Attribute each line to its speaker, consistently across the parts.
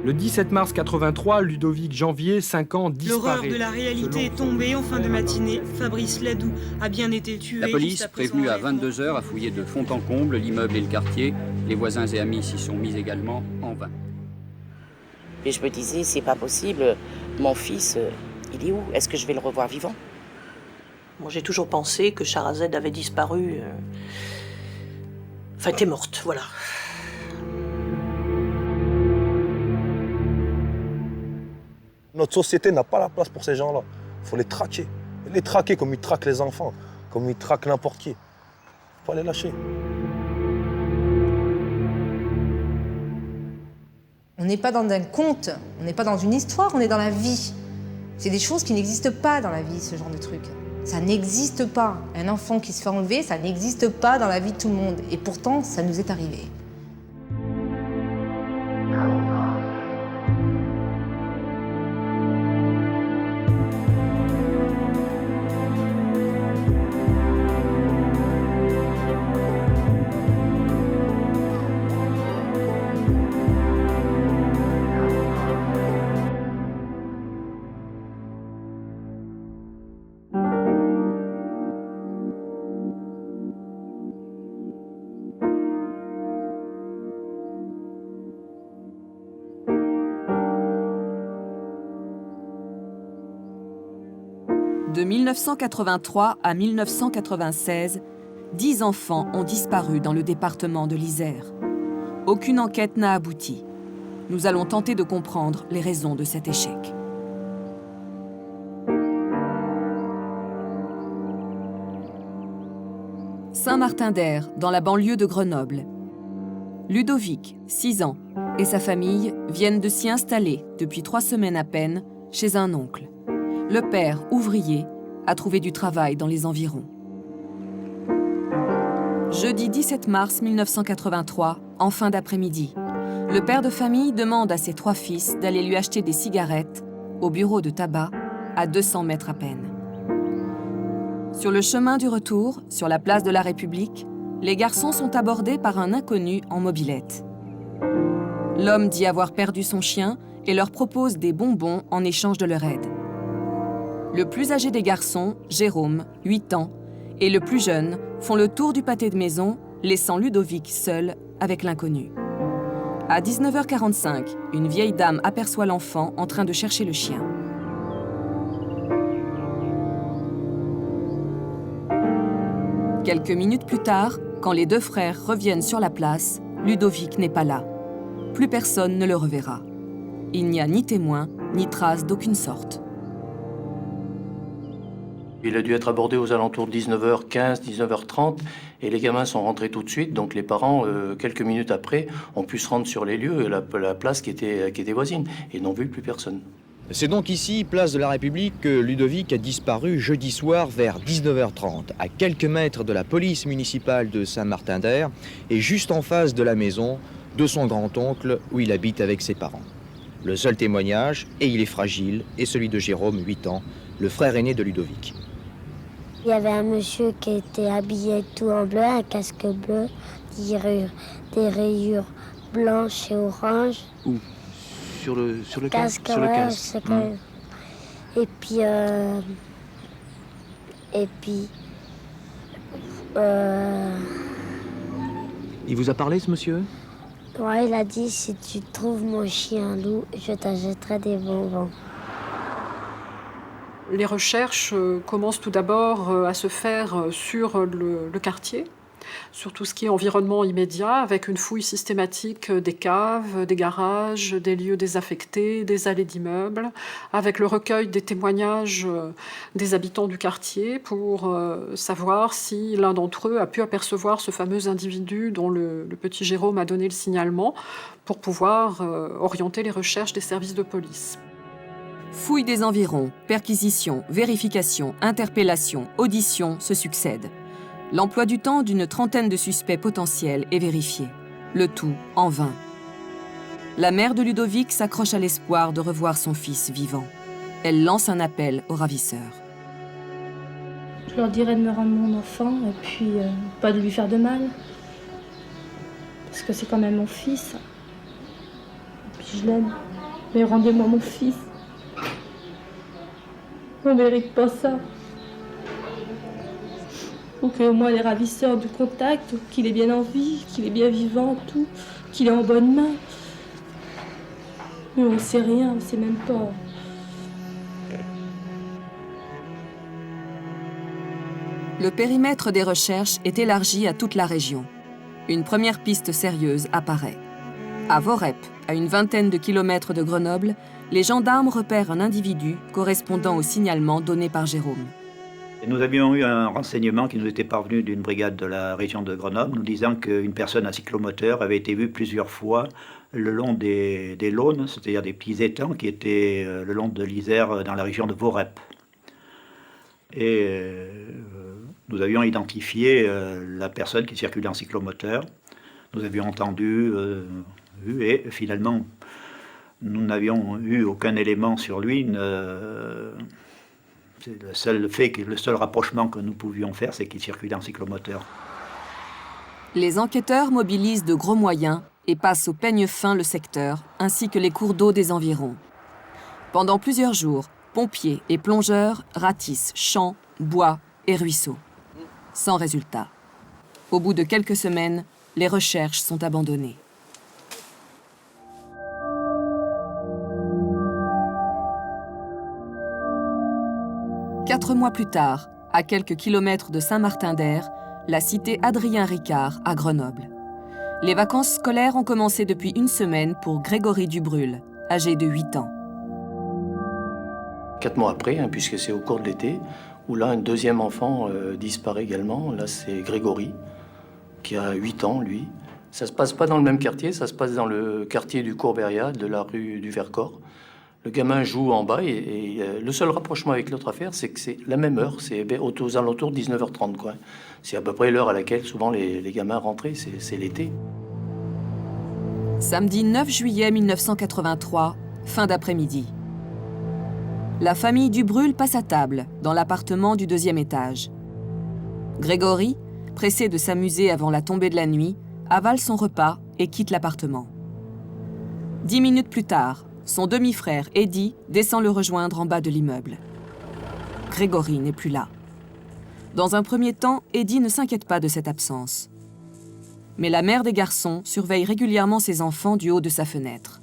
Speaker 1: Le 17 mars 83, Ludovic Janvier, 5 ans, disparaît.
Speaker 2: L'horreur de la réalité est tombée en fin de matinée. Fabrice Ladoux a bien été tué.
Speaker 3: La police, prévenue à 22h, a fouillé de fond en comble l'immeuble et le quartier. Les voisins et amis s'y sont mis également, en vain.
Speaker 4: Et je me disais, c'est pas possible, mon fils, il est où? Est-ce que je vais le revoir vivant?
Speaker 5: Moi, j'ai toujours pensé que Charazade avait disparu. Enfin, était morte, voilà.
Speaker 6: Notre société n'a pas la place pour ces gens-là. Il faut les traquer. Les traquer comme ils traquent les enfants, comme ils traquent n'importe qui. Il ne faut pas les lâcher.
Speaker 7: On n'est pas dans un conte, on n'est pas dans une histoire, on est dans la vie. C'est des choses qui n'existent pas dans la vie, ce genre de truc. Ça n'existe pas. Un enfant qui se fait enlever, ça n'existe pas dans la vie de tout le monde. Et pourtant, ça nous est arrivé.
Speaker 8: De 1983 à 1996, 10 enfants ont disparu dans le département de l'Isère. Aucune enquête n'a abouti. Nous allons tenter de comprendre les raisons de cet échec. Saint-Martin-d'Air, dans la banlieue de Grenoble. Ludovic, 6 ans, et sa famille viennent de s'y installer depuis 3 semaines à peine chez un oncle. Le père, ouvrier, a trouvé du travail dans les environs. Jeudi 17 mars 1983, en fin d'après-midi, le père de famille demande à ses 3 fils d'aller lui acheter des cigarettes au bureau de tabac à 200 mètres à peine. Sur le chemin du retour, sur la place de la République, les garçons sont abordés par un inconnu en mobilette. L'homme dit avoir perdu son chien et leur propose des bonbons en échange de leur aide. Le plus âgé des garçons, Jérôme, 8 ans, et le plus jeune font le tour du pâté de maison, laissant Ludovic seul avec l'inconnu. À 19h45, une vieille dame aperçoit l'enfant en train de chercher le chien. Quelques minutes plus tard, quand les 2 frères reviennent sur la place, Ludovic n'est pas là. Plus personne ne le reverra. Il n'y a ni témoin, ni trace d'aucune sorte.
Speaker 9: Il a dû être abordé aux alentours de 19h15, 19h30, et les gamins sont rentrés tout de suite. Donc les parents, quelques minutes après, ont pu se rendre sur les lieux, la place qui était voisine, et n'ont vu plus personne.
Speaker 10: C'est donc ici, place de la République, que Ludovic a disparu jeudi soir vers 19h30, à quelques mètres de la police municipale de Saint-Martin-d'Air, et juste en face de la maison de son grand-oncle où il habite avec ses parents. Le seul témoignage, et il est fragile, est celui de Jérôme, 8 ans, le frère aîné de Ludovic.
Speaker 11: Il y avait un monsieur qui était habillé tout en bleu, un casque bleu, des rayures blanches et oranges.
Speaker 9: Où? Sur le casque. Sur le
Speaker 11: ouais,
Speaker 9: casque.
Speaker 11: Et puis
Speaker 9: Il vous a parlé, ce monsieur?
Speaker 11: ouais, il a dit, si tu trouves mon chien loup, je t'achèterai des bonbons.
Speaker 12: Les recherches commencent tout d'abord à se faire sur le quartier, sur tout ce qui est environnement immédiat, avec une fouille systématique des caves, des garages, des lieux désaffectés, des allées d'immeubles, avec le recueil des témoignages des habitants du quartier pour savoir si l'un d'entre eux a pu apercevoir ce fameux individu dont le petit Jérôme a donné le signalement, pour pouvoir orienter les recherches des services de police.
Speaker 8: Fouilles des environs, perquisitions, vérifications, interpellations, auditions se succèdent. L'emploi du temps d'une trentaine de suspects potentiels est vérifié. Le tout en vain. La mère de Ludovic s'accroche à l'espoir de revoir son fils vivant. Elle lance un appel aux ravisseurs.
Speaker 13: Je leur dirais de me rendre mon enfant et puis pas de lui faire de mal. Parce que c'est quand même mon fils. Et puis si je l'aime. Mais rendez-moi mon fils. On mérite pas ça. Faut qu'au moins les ravisseurs du contact, qu'il est bien en vie, qu'il est bien vivant, tout, qu'il est en bonne main. Mais on sait rien, on sait même pas.
Speaker 8: Le périmètre des recherches est élargi à toute la région. Une première piste sérieuse apparaît. À Vorep, à une vingtaine de kilomètres de Grenoble, les gendarmes repèrent un individu correspondant au signalement donné par Jérôme.
Speaker 14: Nous avions eu un renseignement qui nous était parvenu d'une brigade de la région de Grenoble, nous disant qu'une personne à cyclomoteur avait été vue plusieurs fois le long des Launes, c'est-à-dire des petits étangs qui étaient le long de l'Isère dans la région de Vorep. Et nous avions identifié la personne qui circulait en cyclomoteur. Nous avions entendu, vu, et finalement, nous n'avions eu aucun élément sur lui. C'est le seul rapprochement que nous pouvions faire, c'est qu'il circulait en cyclomoteur.
Speaker 8: Les enquêteurs mobilisent de gros moyens et passent au peigne fin le secteur, ainsi que les cours d'eau des environs. Pendant plusieurs jours, pompiers et plongeurs ratissent champs, bois et ruisseaux. Sans résultat. Au bout de quelques semaines, les recherches sont abandonnées. Quatre mois plus tard, à quelques kilomètres de Saint-Martin-d'Air, la cité Adrien Ricard à Grenoble. Les vacances scolaires ont commencé depuis une semaine pour Grégory Dubrul, âgé de 8 ans.
Speaker 9: 4 mois après, puisque c'est au cours de l'été, où là, un deuxième enfant disparaît également. Là, c'est Grégory, qui a 8 ans, lui. Ça se passe pas dans le même quartier, ça se passe dans le quartier du Courbéria, de la rue du Vercors. Le gamin joue en bas et le seul rapprochement avec l'autre affaire, c'est que c'est la même heure, c'est aux alentours de 19h30, quoi. C'est à peu près l'heure à laquelle souvent les gamins rentraient, c'est l'été.
Speaker 8: Samedi 9 juillet 1983, fin d'après-midi. La famille Dubrul passe à table, dans l'appartement du 2e étage. Grégory, pressé de s'amuser avant la tombée de la nuit, avale son repas et quitte l'appartement. 10 minutes plus tard, son demi-frère Eddy descend le rejoindre en bas de l'immeuble. Grégory n'est plus là. Dans un premier temps, Eddy ne s'inquiète pas de cette absence. Mais la mère des garçons surveille régulièrement ses enfants du haut de sa fenêtre.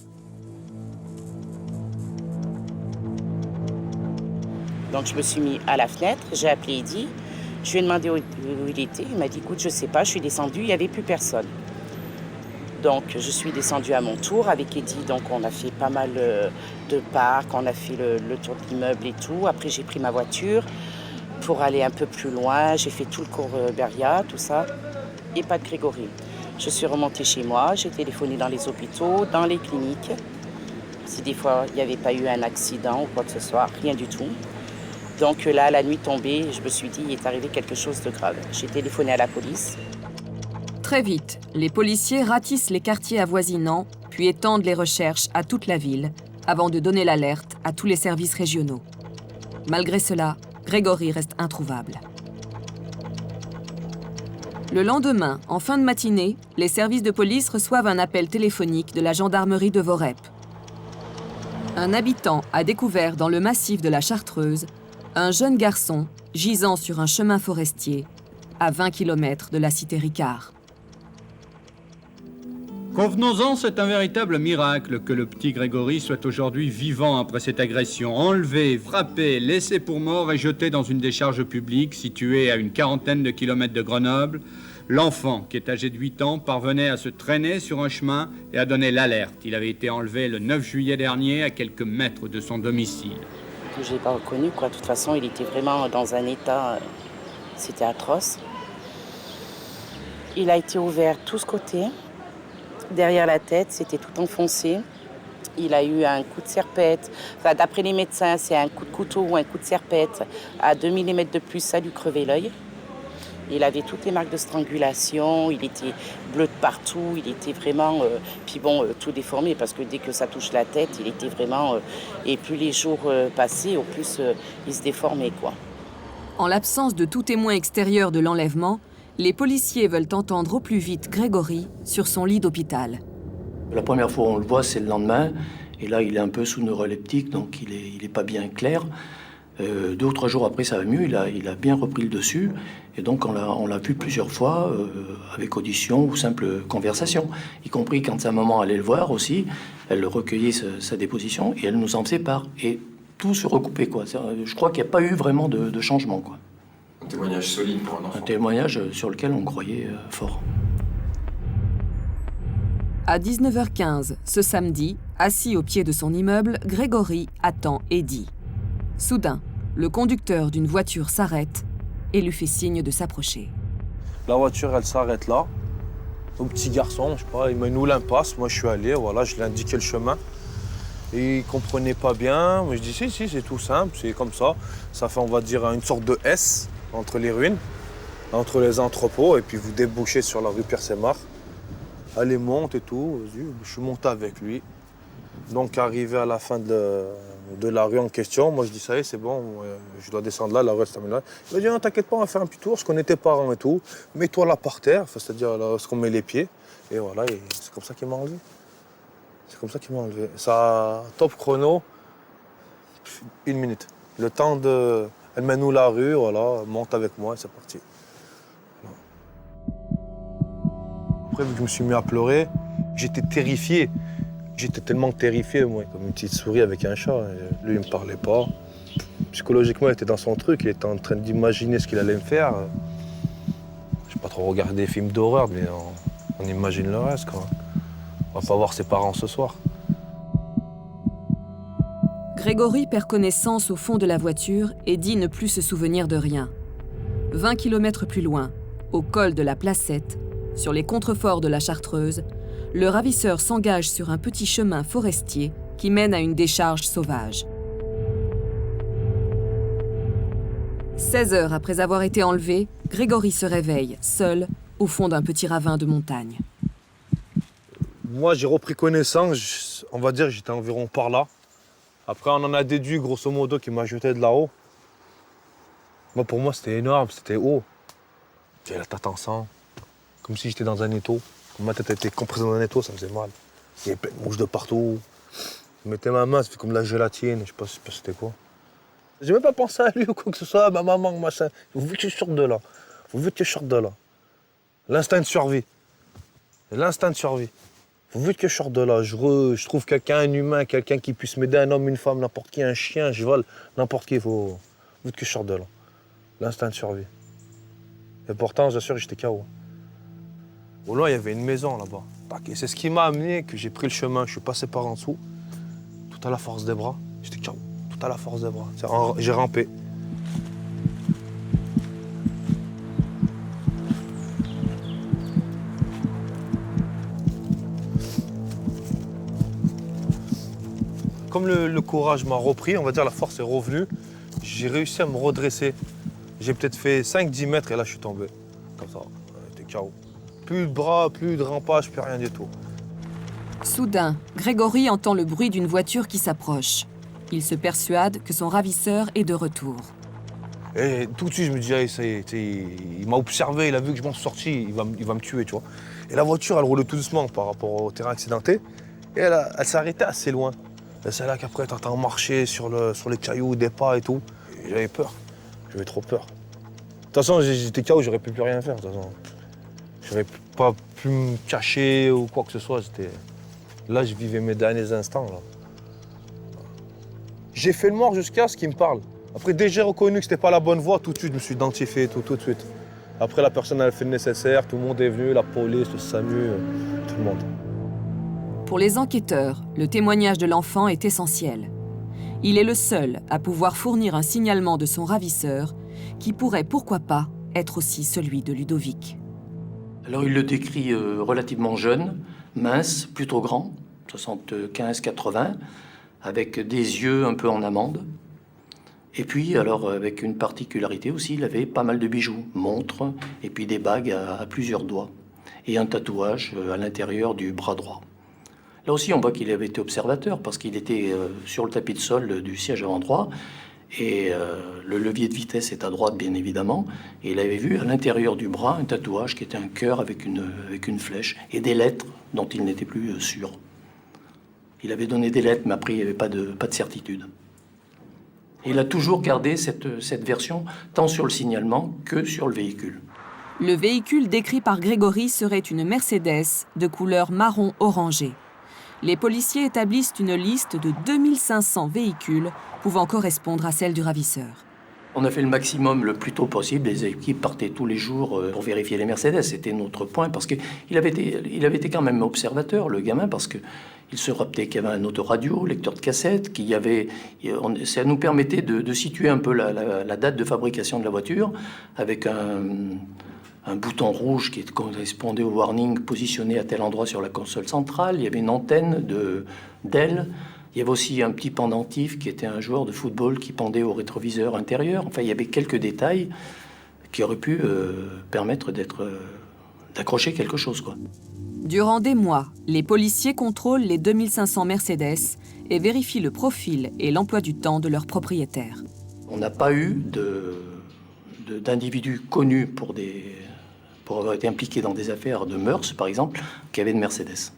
Speaker 4: Donc je me suis mis à la fenêtre, j'ai appelé Eddy, je lui ai demandé où il était, il m'a dit écoute je sais pas, je suis descendue, il n'y avait plus personne. Donc je suis descendue à mon tour avec Eddy, donc on a fait pas mal de parcs, on a fait le tour de l'immeuble et tout. Après j'ai pris ma voiture pour aller un peu plus loin, j'ai fait tout le Courbéria, tout ça, et pas de Grégory. Je suis remontée chez moi, j'ai téléphoné dans les hôpitaux, dans les cliniques, si des fois il n'y avait pas eu un accident ou quoi que ce soit, rien du tout. Donc là, la nuit tombée, je me suis dit, il est arrivé quelque chose de grave. J'ai téléphoné à la police.
Speaker 8: Très vite, les policiers ratissent les quartiers avoisinants, puis étendent les recherches à toute la ville, avant de donner l'alerte à tous les services régionaux. Malgré cela, Grégory reste introuvable. Le lendemain, en fin de matinée, les services de police reçoivent un appel téléphonique de la gendarmerie de Vorep. Un habitant a découvert dans le massif de la Chartreuse un jeune garçon gisant sur un chemin forestier à 20 km de la cité Ricard.
Speaker 15: Convenons-en, c'est un véritable miracle que le petit Grégory soit aujourd'hui vivant après cette agression. Enlevé, frappé, laissé pour mort et jeté dans une décharge publique située à une quarantaine de kilomètres de Grenoble, l'enfant, qui est âgé de 8 ans, parvenait à se traîner sur un chemin et à donner l'alerte. Il avait été enlevé le 9 juillet dernier à quelques mètres de son domicile.
Speaker 4: Je l'ai pas reconnu, quoi. De toute façon, il était vraiment dans un état... C'était atroce. Il a été ouvert tous côtés. Derrière la tête, c'était tout enfoncé. Il a eu un coup de serpette. Enfin, d'après les médecins, c'est un coup de couteau ou un coup de serpette. À 2 mm de plus, ça lui crevait l'œil. Il avait toutes les marques de strangulation, il était bleu de partout, il était vraiment... puis bon, tout déformé, parce que dès que ça touche la tête, il était vraiment... et plus les jours passaient, au plus il se déformait, quoi.
Speaker 8: En l'absence de tout témoin extérieur de l'enlèvement, les policiers veulent entendre au plus vite Grégory sur son lit d'hôpital.
Speaker 9: La première fois où on le voit, c'est le lendemain. Et là, il est un peu sous neuroleptique, donc il est pas bien clair. 2 ou 3 jours après, ça va mieux. Il a bien repris le dessus. Et donc, on l'a vu plusieurs fois, avec audition ou simple conversation. Y compris quand sa maman allait le voir aussi. Elle recueillait sa déposition et elle nous en faisait part. Et tout se recoupait, quoi. Je crois qu'il n'y a pas eu vraiment de changement, quoi.
Speaker 16: Un témoignage solide pour un enfant.
Speaker 9: Un témoignage sur lequel on croyait fort.
Speaker 8: À 19h15, ce samedi, assis au pied de son immeuble, Grégory attend Eddie. Soudain, le conducteur d'une voiture s'arrête et lui fait signe de s'approcher.
Speaker 6: La voiture, elle s'arrête là. Au petit garçon, je sais pas, il m'a nous l'impasse. Moi, je suis allé, voilà, je lui ai indiqué le chemin. Et il comprenait pas bien. Moi, je dis si, c'est tout simple, c'est comme ça. Ça fait, on va dire, une sorte de S entre les ruines, entre les entrepôts, et puis vous débouchez sur la rue Pierre-Sémar. Allez, monte et tout. Je suis monté avec lui. Donc, arrivé à la fin de la rue en question, moi, je dis, ça y est, c'est bon, je dois descendre là, la rue se termine là. Il m'a dit, non, t'inquiète pas, on va faire un petit tour, je connais tes parents et tout. Mets-toi là par terre, c'est-à-dire là où on met les pieds. Et voilà, et c'est comme ça qu'il m'a enlevé. C'est comme ça qu'il m'a enlevé. Ça, top chrono, 1 minute. Le temps de... Elle mène-nous la rue, voilà, monte avec moi et c'est parti. Voilà. Après, vu que je me suis mis à pleurer, j'étais terrifié. J'étais tellement terrifié, moi, comme une petite souris avec un chat. Et lui, il me parlait pas. Psychologiquement, il était dans son truc, il était en train d'imaginer ce qu'il allait me faire. Je n'ai pas trop regardé des films d'horreur, mais on imagine le reste, quoi. On va pas voir ses parents ce soir.
Speaker 8: Grégory perd connaissance au fond de la voiture et dit ne plus se souvenir de rien. 20 km plus loin, au col de la Placette, sur les contreforts de la Chartreuse, le ravisseur s'engage sur un petit chemin forestier qui mène à une décharge sauvage. 16 heures après avoir été enlevé, Grégory se réveille, seul, au fond d'un petit ravin de montagne.
Speaker 6: Moi, j'ai repris connaissance, on va dire que j'étais environ par là. Après, on en a déduit, grosso modo, qu'il m'a jeté de là-haut. Moi, pour moi, c'était énorme, c'était haut. J'avais la tête en sang, comme si j'étais dans un étau. Ma tête était comprise dans un étau, ça me faisait mal. Il y avait plein de mouches de partout. Je mettais ma main, ça fait comme de la gélatine, je sais pas c'était quoi. J'ai même pas pensé à lui ou quoi que ce soit, à ma maman, machin. Vous voulez que je sorte de là. Vous voulez que je sorte de là. L'instinct de survie. L'instinct de survie. Vous voulez que je sorte de là. Je trouve quelqu'un, un humain, quelqu'un qui puisse m'aider, un homme, une femme, n'importe qui, un chien, un cheval, n'importe qui. Vous voulez que je sorte de là. L'instinct de survie. Et pourtant, j'assure, j'étais KO. Au loin, il y avait une maison là-bas. Et c'est ce qui m'a amené que j'ai pris le chemin. Je suis passé par en dessous, tout à la force des bras. J'étais KO, tout à la force des bras. J'ai rampé. Comme le courage m'a repris, on va dire la force est revenue, j'ai réussi à me redresser. J'ai peut-être fait 5-10 mètres et là je suis tombé. Comme ça, j'étais KO. Plus de bras, plus de rampage, plus rien du tout.
Speaker 8: Soudain, Grégory entend le bruit d'une voiture qui s'approche. Il se persuade que son ravisseur est de retour.
Speaker 6: Et tout de suite, je me dis, hey, ça y est, il m'a observé, il a vu que je m'en suis sorti, il va me tuer, tu vois. Et la voiture, elle roulait tout doucement par rapport au terrain accidenté. Et elle s'est arrêtée assez loin. Et c'est là qu'après, t'entends marcher sur les cailloux, des pas et tout. Et j'avais peur, j'avais trop peur. De toute façon, j'étais KO, j'aurais pu plus rien faire, de toute façon. J'aurais pas pu me cacher ou quoi que ce soit. Là, je vivais mes derniers instants. Là. J'ai fait le mort jusqu'à ce qu'il me parle. Après, dès que j'ai reconnu que c'était pas la bonne voie, tout de suite, je me suis identifié, tout de suite. Après, la personne a fait le nécessaire, tout le monde est venu, la police, le SAMU, tout le monde.
Speaker 8: Pour les enquêteurs, le témoignage de l'enfant est essentiel. Il est le seul à pouvoir fournir un signalement de son ravisseur, qui pourrait, pourquoi pas, être aussi celui de Ludovic.
Speaker 9: Alors, il le décrit relativement jeune, mince, plutôt grand, 75-80, avec des yeux un peu en amande. Et puis, alors, avec une particularité aussi, il avait pas mal de bijoux, montres, et puis des bagues à plusieurs doigts, et un tatouage à l'intérieur du bras droit. Là aussi, on voit qu'il avait été observateur, parce qu'il était sur le tapis de sol du siège avant droit, et le levier de vitesse est à droite, bien évidemment, et il avait vu à l'intérieur du bras un tatouage qui était un cœur avec une flèche, et des lettres dont il n'était plus sûr. Il avait donné des lettres, mais après, il n'y avait pas de certitude. Et il a toujours gardé cette version, tant sur le signalement que sur le véhicule.
Speaker 8: Le véhicule décrit par Grégory serait une Mercedes de couleur marron orangé. Les policiers établissent une liste de 2500 véhicules pouvant correspondre à celle du ravisseur.
Speaker 9: On a fait le maximum le plus tôt possible. Les équipes partaient tous les jours pour vérifier les Mercedes. C'était notre point, parce qu'il avait été quand même observateur, le gamin, parce qu'il se rappelait qu'il y avait un autoradio, lecteur de cassette, ça nous permettait de situer un peu la date de fabrication de la voiture, avec un bouton rouge qui correspondait au warning positionné à tel endroit sur la console centrale. Il y avait une antenne d'aile. Il y avait aussi un petit pendentif qui était un joueur de football qui pendait au rétroviseur intérieur. Enfin, il y avait quelques détails qui auraient pu permettre d'accrocher quelque chose, quoi.
Speaker 8: Durant des mois, les policiers contrôlent les 2500 Mercedes et vérifient le profil et l'emploi du temps de leurs propriétaires.
Speaker 9: On n'a pas eu d'individus connus pour avoir été impliqués dans des affaires de mœurs, par exemple, qui avaient une Mercedes.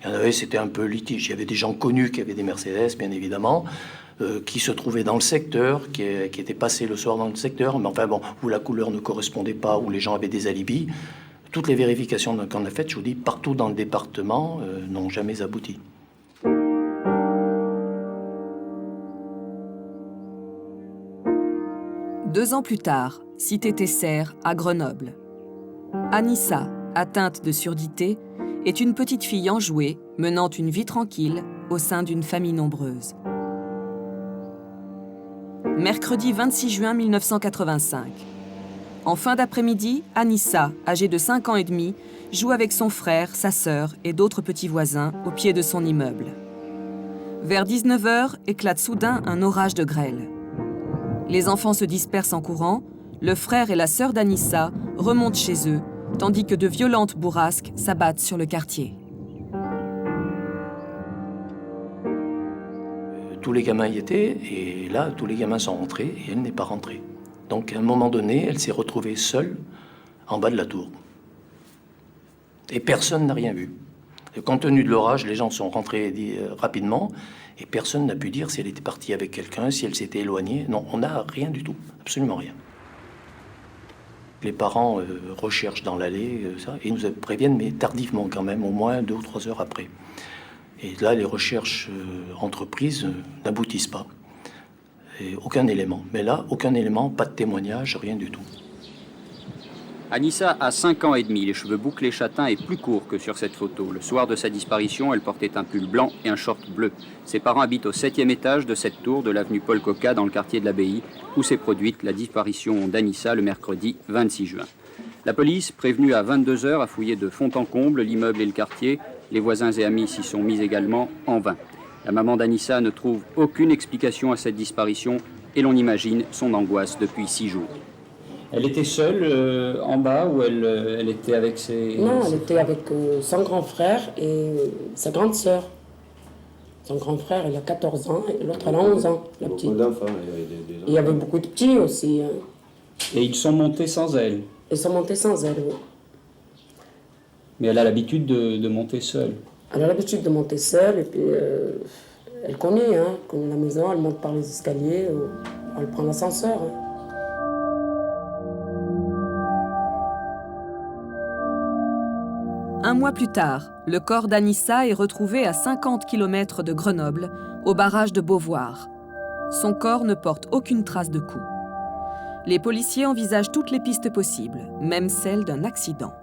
Speaker 9: Il y en avait, c'était un peu litige. Il y avait des gens connus qui avaient des Mercedes, bien évidemment, qui se trouvaient dans le secteur, qui étaient passés le soir dans le secteur, mais enfin bon, où la couleur ne correspondait pas, où les gens avaient des alibis. Toutes les vérifications qu'on a faites, je vous dis, partout dans le département, n'ont jamais abouti.
Speaker 8: Deux ans plus tard, cité Tesser, à Grenoble. Anissa, atteinte de surdité, est une petite fille enjouée, menant une vie tranquille au sein d'une famille nombreuse. Mercredi 26 juin 1985. En fin d'après-midi, Anissa, âgée de 5 ans et demi, joue avec son frère, sa sœur et d'autres petits voisins au pied de son immeuble. Vers 19h, éclate soudain un orage de grêle. Les enfants se dispersent en courant, le frère et la sœur d'Anissa remontent chez eux, tandis que de violentes bourrasques s'abattent sur le quartier.
Speaker 9: Tous les gamins y étaient, et là, tous les gamins sont rentrés, et elle n'est pas rentrée. Donc, à un moment donné, elle s'est retrouvée seule en bas de la tour. Et personne n'a rien vu. Et compte tenu de l'orage, les gens sont rentrés rapidement, et personne n'a pu dire si elle était partie avec quelqu'un, si elle s'était éloignée. Non, on n'a rien du tout, absolument rien. Les parents recherchent dans l'allée, et nous préviennent, mais tardivement quand même, au moins 2 ou 3 heures après. Et là, les recherches entreprises n'aboutissent pas. Et aucun élément. Mais là, aucun élément, pas de témoignage, rien du tout.
Speaker 3: Anissa a 5 ans et demi, les cheveux bouclés châtains et plus courts que sur cette photo. Le soir de sa disparition, elle portait un pull blanc et un short bleu. Ses parents habitent au 7e étage de cette tour de l'avenue Paul Coca dans le quartier de l'Abbaye, où s'est produite la disparition d'Anissa le mercredi 26 juin. La police, prévenue à 22h, a fouillé de fond en comble l'immeuble et le quartier. Les voisins et amis s'y sont mis également, en vain. La maman d'Anissa ne trouve aucune explication à cette disparition et l'on imagine son angoisse depuis 6 jours.
Speaker 17: Elle était seule en bas ou elle était avec ses...
Speaker 18: Non, elle était avec son grand frère et sa grande sœur. Son grand frère, il a 14 ans et l'autre, elle a 11 ans, la petite. Il y avait beaucoup de petits aussi. Hein.
Speaker 17: Et ils sont montés sans elle?
Speaker 18: Ils sont montés sans elle, oui.
Speaker 17: Mais elle a l'habitude de monter seule?
Speaker 18: Elle a l'habitude de monter seule et puis elle connaît la maison, elle monte par les escaliers, elle prend l'ascenseur. Hein.
Speaker 8: Un mois plus tard, le corps d'Anissa est retrouvé à 50 km de Grenoble, au barrage de Beauvoir. Son corps ne porte aucune trace de coup. Les policiers envisagent toutes les pistes possibles, même celle d'un accident.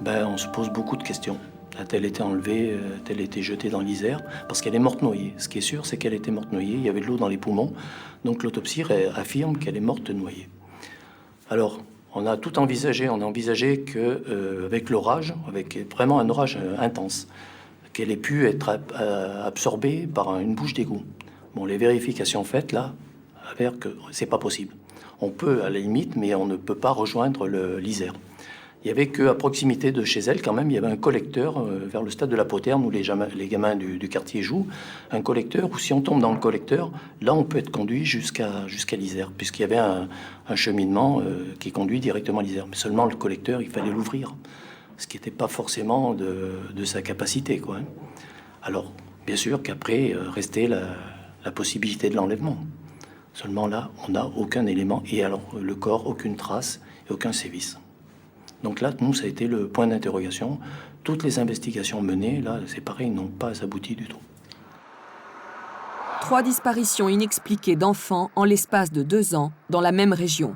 Speaker 9: On se pose beaucoup de questions. A-t-elle été enlevée, a-t-elle été jetée dans l'Isère? Parce qu'elle est morte noyée. Ce qui est sûr, c'est qu'elle était morte noyée, il y avait de l'eau dans les poumons. Donc l'autopsie affirme qu'elle est morte noyée. Alors, on a tout envisagé. On a envisagé qu'avec l'orage, avec vraiment un orage intense, qu'elle ait pu être absorbée par une bouche d'égout. Bon, les vérifications faites, là, avèrent que c'est pas possible. On peut, à la limite, mais on ne peut pas rejoindre l'Isère. Il y avait qu'à proximité de chez elle, quand même, il y avait un collecteur vers le stade de la Poterne où les gamins du quartier jouent. Un collecteur où si on tombe dans le collecteur, là, on peut être conduit jusqu'à l'Isère, puisqu'il y avait un cheminement qui conduit directement à l'Isère. Mais seulement le collecteur, il fallait l'ouvrir. ce qui n'était pas forcément de sa capacité, quoi. Alors, bien sûr qu'après, restait la possibilité de l'enlèvement. Seulement là, on n'a aucun élément, et alors le corps, aucune trace et aucun sévice. Donc là, nous, ça a été le point d'interrogation. Toutes les investigations menées, là, c'est pareil, n'ont pas abouti du tout.
Speaker 8: 3 disparitions inexpliquées d'enfants en l'espace de 2 ans dans la même région.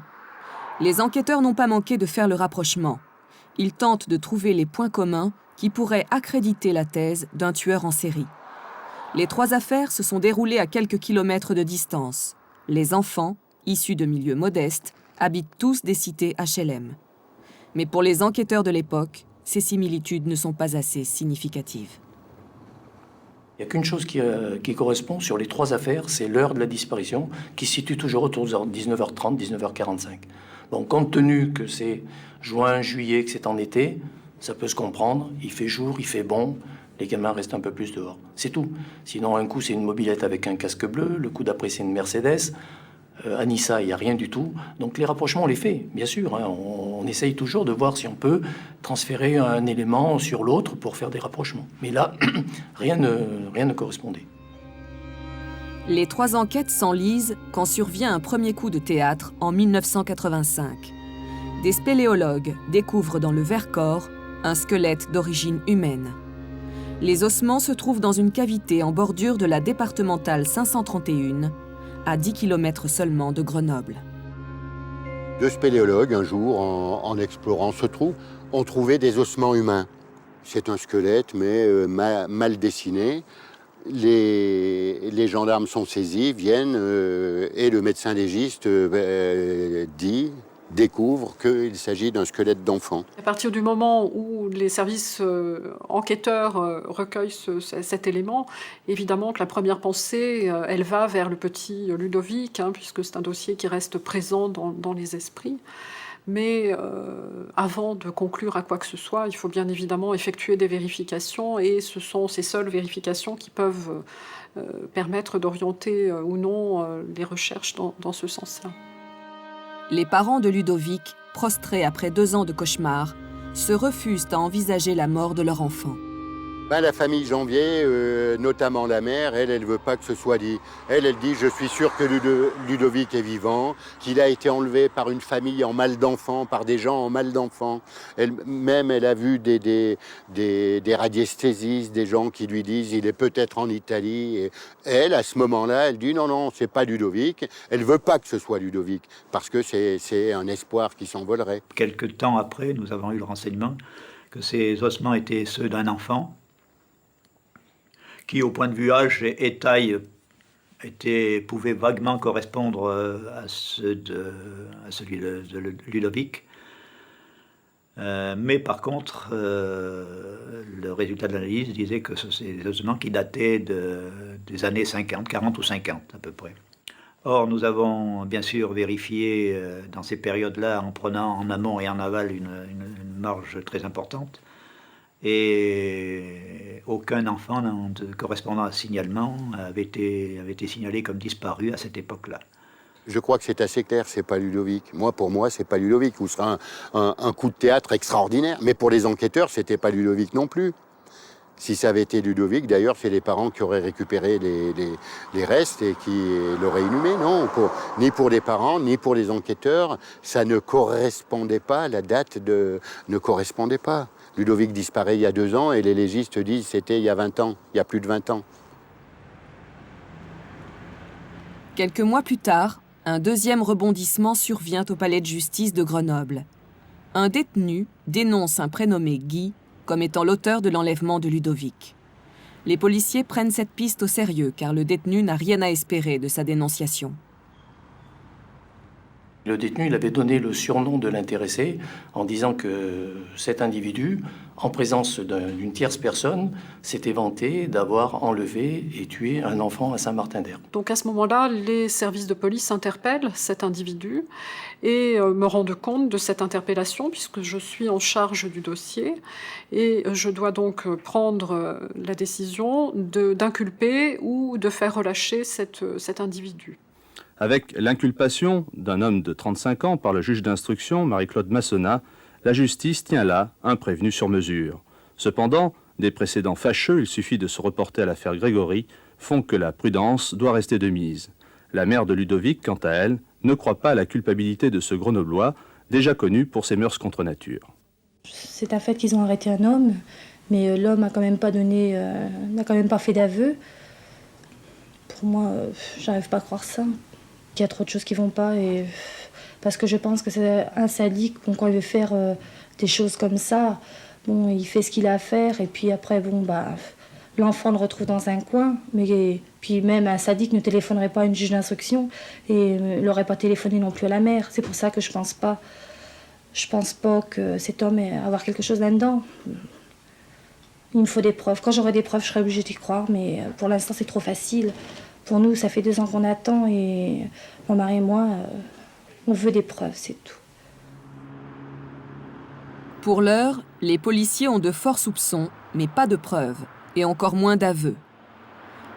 Speaker 8: Les enquêteurs n'ont pas manqué de faire le rapprochement. Ils tentent de trouver les points communs qui pourraient accréditer la thèse d'un tueur en série. Les 3 affaires se sont déroulées à quelques kilomètres de distance. Les enfants, issus de milieux modestes, habitent tous des cités HLM. Mais pour les enquêteurs de l'époque, ces similitudes ne sont pas assez significatives.
Speaker 9: Il n'y a qu'une chose qui correspond sur les 3 affaires, c'est l'heure de la disparition, qui se situe toujours autour de 19h30, 19h45. Bon, compte tenu que c'est juin, juillet, que c'est en été, ça peut se comprendre. Il fait jour, il fait bon, les gamins restent un peu plus dehors. C'est tout. Sinon, un coup, c'est une mobilette avec un casque bleu, le coup d'après, c'est une Mercedes. Anissa, il n'y a rien du tout. Donc les rapprochements, on les fait, bien sûr. Hein. On essaye toujours de voir si on peut transférer un élément sur l'autre pour faire des rapprochements. Mais là, rien ne correspondait.
Speaker 8: Les 3 enquêtes s'enlisent quand survient un premier coup de théâtre en 1985. Des spéléologues découvrent dans le Vercors un squelette d'origine humaine. Les ossements se trouvent dans une cavité en bordure de la départementale 531, à 10 km seulement de Grenoble.
Speaker 19: 2 spéléologues, un jour, en explorant ce trou, ont trouvé des ossements humains. C'est un squelette, mais mal dessiné. Les gendarmes sont saisis, viennent, et le médecin légiste découvre qu'il s'agit d'un squelette d'enfant.
Speaker 12: À partir du moment où les services enquêteurs recueillent cet élément, évidemment que la première pensée, elle va vers le petit Ludovic, puisque c'est un dossier qui reste présent dans les esprits. Mais avant de conclure à quoi que ce soit, il faut bien évidemment effectuer des vérifications, et ce sont ces seules vérifications qui peuvent permettre d'orienter ou non les recherches dans ce sens-là.
Speaker 8: Les parents de Ludovic, prostrés après 2 ans de cauchemar, se refusent à envisager la mort de leur enfant.
Speaker 19: La famille Janvier, notamment la mère, elle veut pas que ce soit dit. Elle dit, je suis sûr que Ludovic est vivant, qu'il a été enlevé par une famille en mal d'enfants, par des gens en mal d'enfants. Elle a vu des radiesthésistes, des gens qui lui disent, il est peut-être en Italie. Et elle, à ce moment-là, elle dit, non, c'est pas Ludovic. Elle veut pas que ce soit Ludovic, parce que c'est un espoir qui s'envolerait.
Speaker 14: Quelque temps après, nous avons eu le renseignement que ces ossements étaient ceux d'un enfant, qui, au point de vue âge et taille, pouvait vaguement correspondre à celui de Ludovic. Mais par contre, le résultat de l'analyse disait que c'est des ossements qui dataient des années 50, 40 ou 50 à peu près. Or, nous avons bien sûr vérifié dans ces périodes-là, en prenant en amont et en aval une marge très importante. Et aucun enfant correspondant à ce signalement avait été signalé comme disparu à cette époque-là.
Speaker 19: Je crois que c'est assez clair, c'est pas Ludovic. Pour moi, c'est pas Ludovic. Ou sera un coup de théâtre extraordinaire. Mais pour les enquêteurs, c'était pas Ludovic non plus. Si ça avait été Ludovic, d'ailleurs, c'est les parents qui auraient récupéré les restes et qui l'auraient inhumé. Non, ni pour les parents, ni pour les enquêteurs, ça ne correspondait pas, la date ne correspondait pas. Ludovic disparaît il y a 2 ans et les légistes disent c'était il y a 20 ans, il y a plus de 20 ans.
Speaker 8: Quelques mois plus tard, un 2e rebondissement survient au palais de justice de Grenoble. Un détenu dénonce un prénommé Guy comme étant l'auteur de l'enlèvement de Ludovic. Les policiers prennent cette piste au sérieux car le détenu n'a rien à espérer de sa dénonciation.
Speaker 9: Le détenu, il avait donné le surnom de l'intéressé en disant que cet individu, en présence d'une tierce personne, s'était vanté d'avoir enlevé et tué un enfant à Saint-Martin-d'Hères.
Speaker 12: Donc à ce moment-là, les services de police interpellent cet individu et me rendent compte de cette interpellation puisque je suis en charge du dossier et je dois donc prendre la décision d'inculper ou de faire relâcher cet individu.
Speaker 20: Avec l'inculpation d'un homme de 35 ans par le juge d'instruction, Marie-Claude Massonat, La justice tient là un prévenu sur mesure. Cependant, des précédents fâcheux, il suffit de se reporter à l'affaire Grégory, font que la prudence doit rester de mise. La mère de Ludovic, quant à elle, ne croit pas à la culpabilité de ce Grenoblois, déjà connu pour ses mœurs contre nature.
Speaker 13: C'est un fait qu'ils ont arrêté un homme, mais l'homme n'a quand même pas fait d'aveu. Pour moi, j'arrive pas à croire ça. Il y a trop de choses qui vont pas, et parce que je pense que c'est un sadique, quand il veut faire des choses comme ça, bon, il fait ce qu'il a à faire, et puis après, l'enfant le retrouve dans un coin, mais puis même un sadique ne téléphonerait pas à une juge d'instruction, et n'aurait pas téléphoné non plus à la mère. C'est pour ça que je pense pas que cet homme ait à avoir quelque chose là-dedans. Il me faut des preuves. Quand j'aurai des preuves, je serai obligée d'y croire, mais pour l'instant, c'est trop facile. Pour nous, ça fait 2 ans qu'on attend, et mon mari et moi, on veut des preuves, c'est tout.
Speaker 8: Pour l'heure, les policiers ont de forts soupçons, mais pas de preuves, et encore moins d'aveux.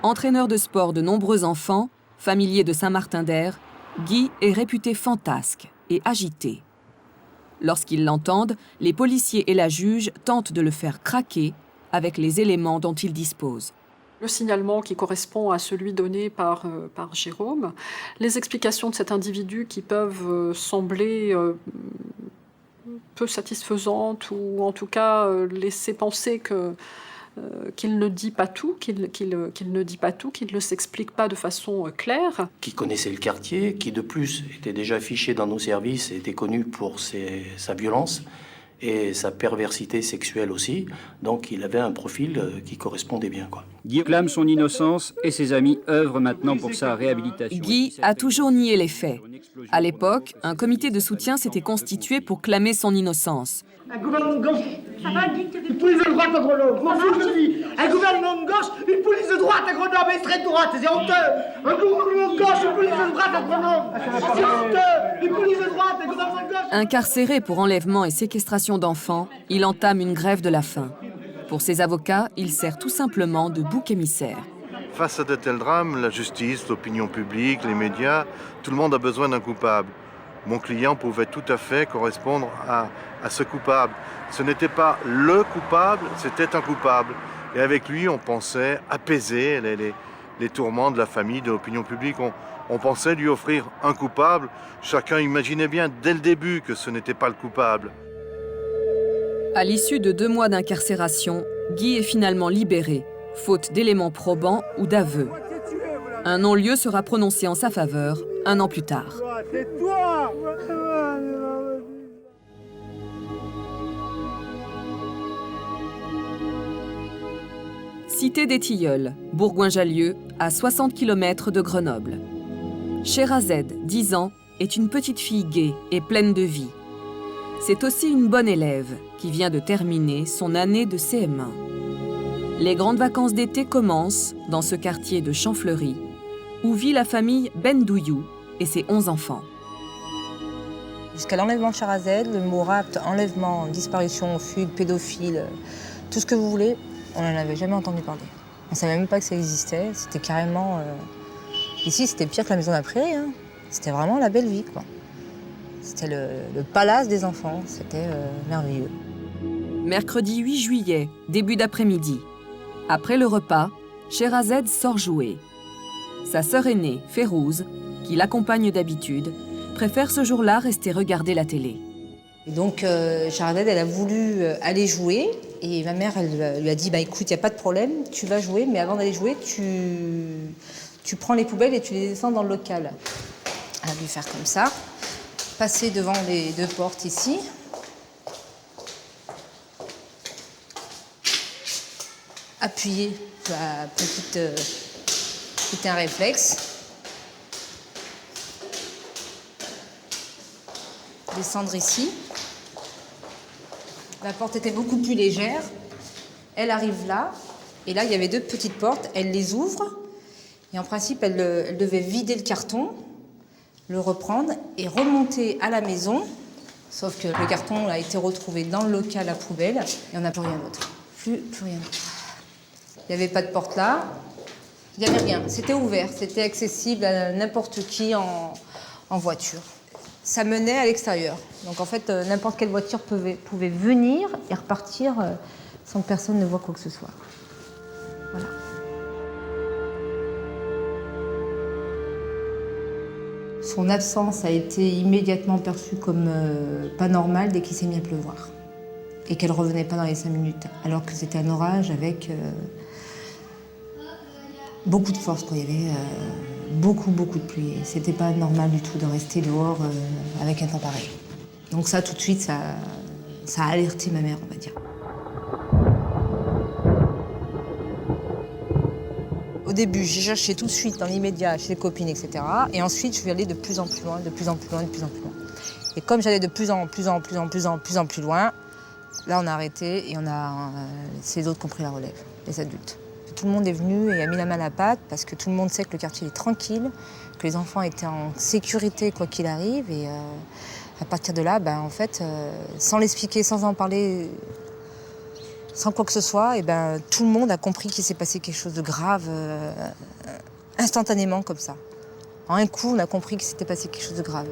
Speaker 8: Entraîneur de sport de nombreux enfants, familier de Saint-Martin-d'Air, Guy est réputé fantasque et agité. Lorsqu'ils l'entendent, les policiers et la juge tentent de le faire craquer avec les éléments dont ils disposent.
Speaker 12: Le signalement qui correspond à celui donné par Jérôme, les explications de cet individu qui peuvent sembler peu satisfaisantes, ou en tout cas laisser penser qu'il ne dit pas tout, qu'il ne s'explique pas de façon claire.
Speaker 9: Qui connaissait le quartier, qui de plus était déjà affiché dans nos services, était connu pour sa violence et sa perversité sexuelle aussi. Donc il avait un profil qui correspondait bien, quoi.
Speaker 3: Guy clame son innocence et ses amis œuvrent maintenant pour sa réhabilitation.
Speaker 8: Guy a toujours nié les faits. À l'époque, un comité de soutien s'était constitué pour clamer son innocence.
Speaker 21: Un gouvernement de gauche, une police de droite à Grenoble. Moi, je le dis. Un gouvernement de gauche, une police de droite à Grenoble, extrême droite, c'est honteux. Un gouvernement de gauche, une police de droite à Grenoble, c'est honteux. Une police de droite, un gouvernement de gauche.
Speaker 8: Incarcéré pour enlèvement et séquestration d'enfants, il entame une grève de la faim. Pour ses avocats, il sert tout simplement de bouc émissaire.
Speaker 22: Face à de tels drames, la justice, l'opinion publique, les médias, tout le monde a besoin d'un coupable. Mon client pouvait tout à fait correspondre à ce coupable. Ce n'était pas le coupable, c'était un coupable. Et avec lui, on pensait apaiser les tourments de la famille, de l'opinion publique. On pensait lui offrir un coupable. Chacun imaginait bien dès le début que ce n'était pas le coupable.
Speaker 8: À l'issue de 2 mois d'incarcération, Guy est finalement libéré, faute d'éléments probants ou d'aveux. Un non-lieu sera prononcé en sa faveur 1 an plus tard.
Speaker 21: C'est toi.
Speaker 8: Cité des Tilleuls, Bourgoin-Jallieu, à 60 km de Grenoble. Sherazade, 10 ans, est une petite fille gaie et pleine de vie. C'est aussi une bonne élève qui vient de terminer son année de CM1. Les grandes vacances d'été commencent dans ce quartier de Champfleury, où vit la famille Bendouyou et ses 11 enfants.
Speaker 7: Jusqu'à l'enlèvement de Sherazade, le mot rapt, enlèvement, disparition, fugue, pédophile, tout ce que vous voulez, on n'en avait jamais entendu parler. On ne savait même pas que ça existait, c'était carrément... Ici, c'était pire que la maison d'après, hein. C'était vraiment la belle vie, quoi. C'était le palace des enfants, c'était merveilleux.
Speaker 8: Mercredi 8 juillet, début d'après-midi. Après le repas, Sherazade sort jouer. Sa sœur aînée, Férouz, qui l'accompagne d'habitude, préfère ce jour-là rester regarder la télé.
Speaker 7: Et donc, Sherazade, elle a voulu aller jouer, et ma mère, elle lui a dit, écoute, il n'y a pas de problème, tu vas jouer, mais avant d'aller jouer, tu prends les poubelles et tu les descends dans le local. Elle a dû faire comme ça, passer devant les 2 portes ici. Appuyer, c'était un réflexe. Descendre ici. La porte était beaucoup plus légère. Elle arrive là, et là, il y avait 2 petites portes. Elle les ouvre, et en principe, elle devait vider le carton, le reprendre et remonter à la maison. Sauf que le carton a été retrouvé dans le local à poubelle, et on n'a plus rien d'autre. Plus rien d'autre. Il n'y avait pas de porte là, il n'y avait rien. C'était ouvert, c'était accessible à n'importe qui en voiture. ça menait à l'extérieur. Donc en fait, n'importe quelle voiture pouvait venir et repartir sans que personne ne voie quoi que ce soit. Voilà. Son absence a été immédiatement perçue comme pas normale dès qu'il s'est mis à pleuvoir. Et qu'elle ne revenait pas dans les 5 minutes, alors que c'était un orage avec beaucoup de force. Il y avait beaucoup de pluie. C'était pas normal du tout de rester dehors avec un temps pareil. Donc ça, tout de suite, ça a alerté ma mère, on va dire. Au début, j'ai cherché tout de suite, dans l'immédiat, chez les copines, etc. Et ensuite, je suis allée de plus en plus loin, de plus en plus loin, de plus en plus loin. Et comme j'allais de plus en plus loin, là, on a arrêté et c'est les autres qui ont pris la relève, les adultes. Tout le monde est venu et a mis la main à la pâte parce que tout le monde sait que le quartier est tranquille, que les enfants étaient en sécurité quoi qu'il arrive. Et à partir de là, en fait, sans l'expliquer, sans en parler, sans quoi que ce soit, tout le monde a compris qu'il s'est passé quelque chose de grave instantanément comme ça. En un coup, on a compris qu'il s'était passé quelque chose de grave.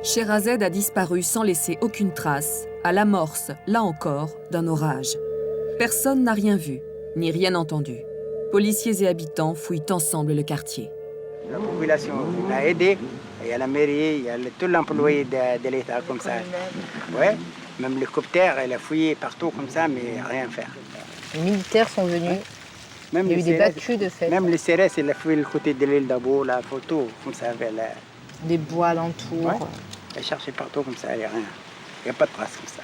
Speaker 8: Sherazade a disparu sans laisser aucune trace, à l'amorce, là encore, d'un orage. Personne n'a rien vu, ni rien entendu. Policiers et habitants fouillent ensemble le quartier.
Speaker 1: La population l'a aidé. Il y a la mairie, il y a tout l'employé de l'État comme ça. Ouais, même l'hélicoptère, elle a fouillé partout comme ça, mais rien à faire.
Speaker 7: Les militaires sont venus. Ouais. Même il y a eu des battues de fait.
Speaker 1: Même le CRS, il a fouillé le côté de l'île d'Abo, la photo, comme ça.
Speaker 7: Les bois alentours.
Speaker 1: Ouais. Elle a cherché partout comme ça, il n'y a rien. Il n'y a pas de traces comme ça.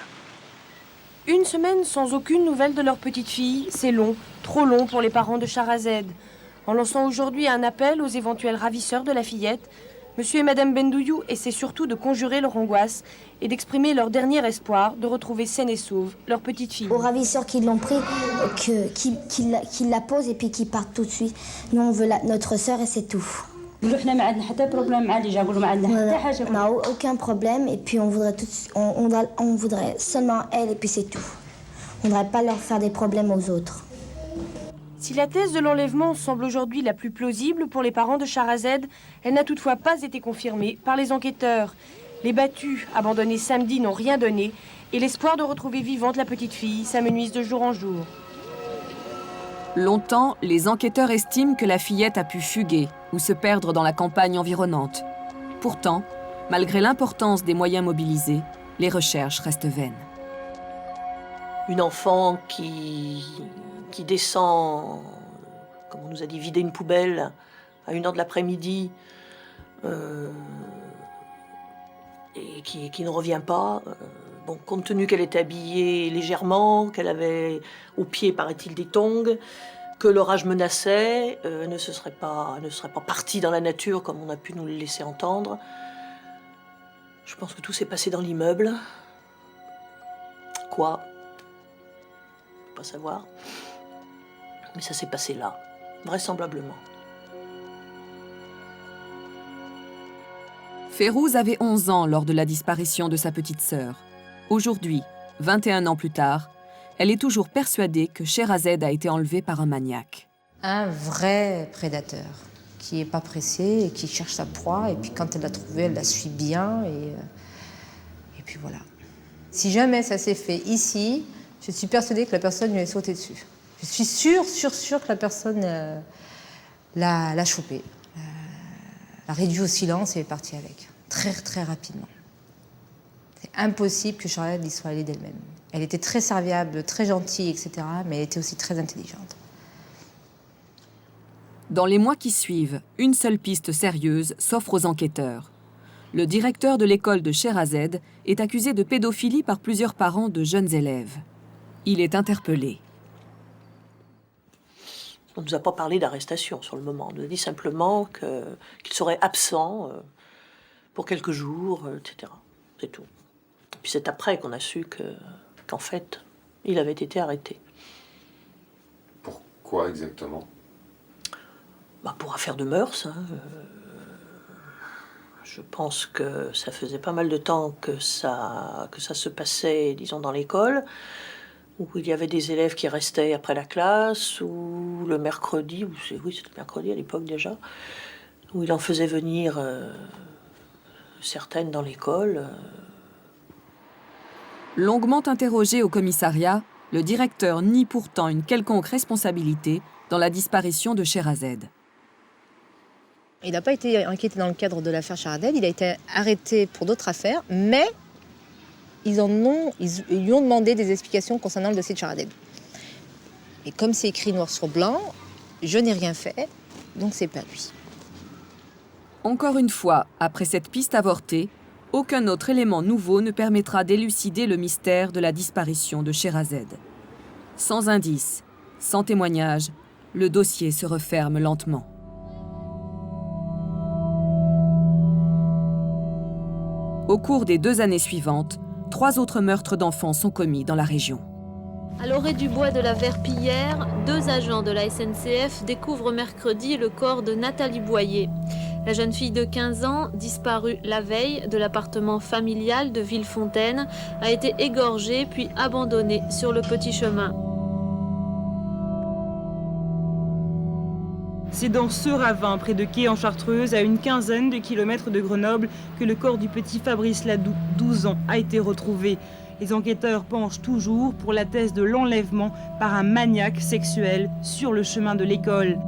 Speaker 2: Une semaine sans aucune nouvelle de leur petite fille, c'est long, trop long pour les parents de Sherazade. En lançant aujourd'hui un appel aux éventuels ravisseurs de la fillette, Monsieur et Madame Bendouillou essaient surtout de conjurer leur angoisse et d'exprimer leur dernier espoir de retrouver saine et sauve leur petite fille.
Speaker 11: Aux ravisseurs qui l'ont pris, qu'ils la posent et puis qu'ils partent tout de suite. Nous, on veut notre sœur et c'est tout. On n'a aucun problème et puis on voudrait seulement elle et puis c'est tout. On ne voudrait pas leur faire des problèmes aux autres.
Speaker 2: Si la thèse de l'enlèvement semble aujourd'hui la plus plausible pour les parents de Sherazade, elle n'a toutefois pas été confirmée par les enquêteurs. Les battus, abandonnés samedi, n'ont rien donné et l'espoir de retrouver vivante la petite fille s'amenuise de jour en jour.
Speaker 8: Longtemps, les enquêteurs estiment que la fillette a pu fuguer ou se perdre dans la campagne environnante. Pourtant, malgré l'importance des moyens mobilisés, les recherches restent vaines.
Speaker 5: Une enfant qui descend, comme on nous a dit, vider une poubelle à 1h de l'après-midi et qui ne revient pas. Bon, compte tenu qu'elle était habillée légèrement, qu'elle avait au pied, paraît-il, des tongs, que l'orage menaçait, ne serait pas partie dans la nature comme on a pu nous le laisser entendre. Je pense que tout s'est passé dans l'immeuble. Quoi ? Je ne peux pas savoir. Mais ça s'est passé là, vraisemblablement.
Speaker 8: Férouz avait 11 ans lors de la disparition de sa petite sœur. Aujourd'hui, 21 ans plus tard, elle est toujours persuadée que Sherazade a été enlevée par un maniaque.
Speaker 7: Un vrai prédateur qui n'est pas pressé et qui cherche sa proie. Et puis quand elle l'a trouvée, elle la suit bien. Et puis voilà. Si jamais ça s'est fait ici, je suis persuadée que la personne lui est sautée dessus. Je suis sûre que la personne l'a chopée, l'a réduit au silence et est partie avec, très rapidement. C'est impossible que Sherazade y soit allée d'elle-même. Elle était très serviable, très gentille, etc., mais elle était aussi très intelligente.
Speaker 8: Dans les mois qui suivent, une seule piste sérieuse s'offre aux enquêteurs. Le directeur de l'école de Sherazade est accusé de pédophilie par plusieurs parents de jeunes élèves. Il est interpellé.
Speaker 5: On ne nous a pas parlé d'arrestation sur le moment. On nous a dit simplement qu'il serait absent pour quelques jours, etc. C'est tout. Et puis c'est après qu'on a su qu'en fait, il avait été arrêté.
Speaker 16: Pourquoi exactement ?
Speaker 5: Pour affaire de mœurs. Je pense que ça faisait pas mal de temps que ça se passait, disons, dans l'école, où il y avait des élèves qui restaient après la classe, ou le mercredi, oui, c'était le mercredi à l'époque déjà, où il en faisait venir certaines dans l'école.
Speaker 8: Longuement interrogé au commissariat, le directeur nie pourtant une quelconque responsabilité dans la disparition de Sherazade.
Speaker 7: Il n'a pas été inquiété dans le cadre de l'affaire Sherazade, il a été arrêté pour d'autres affaires, mais ils lui ont demandé des explications concernant le dossier de Sherazade. Et comme c'est écrit noir sur blanc, je n'ai rien fait, donc c'est pas lui.
Speaker 8: Encore une fois, après cette piste avortée, aucun autre élément nouveau ne permettra d'élucider le mystère de la disparition de Sherazade. Sans indice, sans témoignage, le dossier se referme lentement. Au cours des 2 années suivantes, 3 autres meurtres d'enfants sont commis dans la région.
Speaker 10: À l'orée du bois de la Verpillière, 2 agents de la SNCF découvrent mercredi le corps de Nathalie Boyer. La jeune fille de 15 ans, disparue la veille de l'appartement familial de Villefontaine, a été égorgée puis abandonnée sur le petit chemin.
Speaker 15: C'est dans ce ravin, près de Quai en Chartreuse, à une quinzaine de kilomètres de Grenoble, que le corps du petit Fabrice Ladoux, 12 ans, a été retrouvé. Les enquêteurs penchent toujours pour la thèse de l'enlèvement par un maniaque sexuel sur le chemin de l'école.